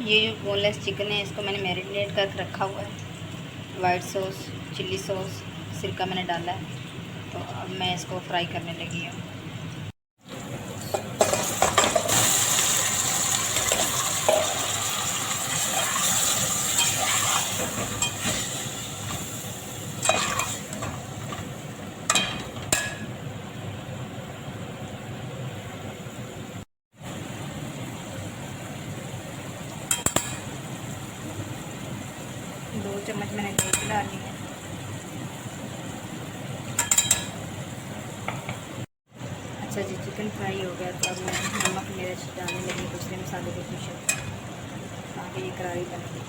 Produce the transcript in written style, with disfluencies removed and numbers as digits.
ये जो boneless chicken है इसको मैंने मैरिनेट करके रखा हुआ है। वाइट सॉस, चिल्ली सॉस, सिरका मैंने डाला है। तो अब मैं इसको फ्राई करने लगी हूँ। 2 चम्मच मैंने तेल डाली है। अच्छा जी, चिकन फ्राई हो गया तो अब मैं नमक मिर्च डालने लगी, दूसरे मसाले को कुछ ताकि ये करारी बने।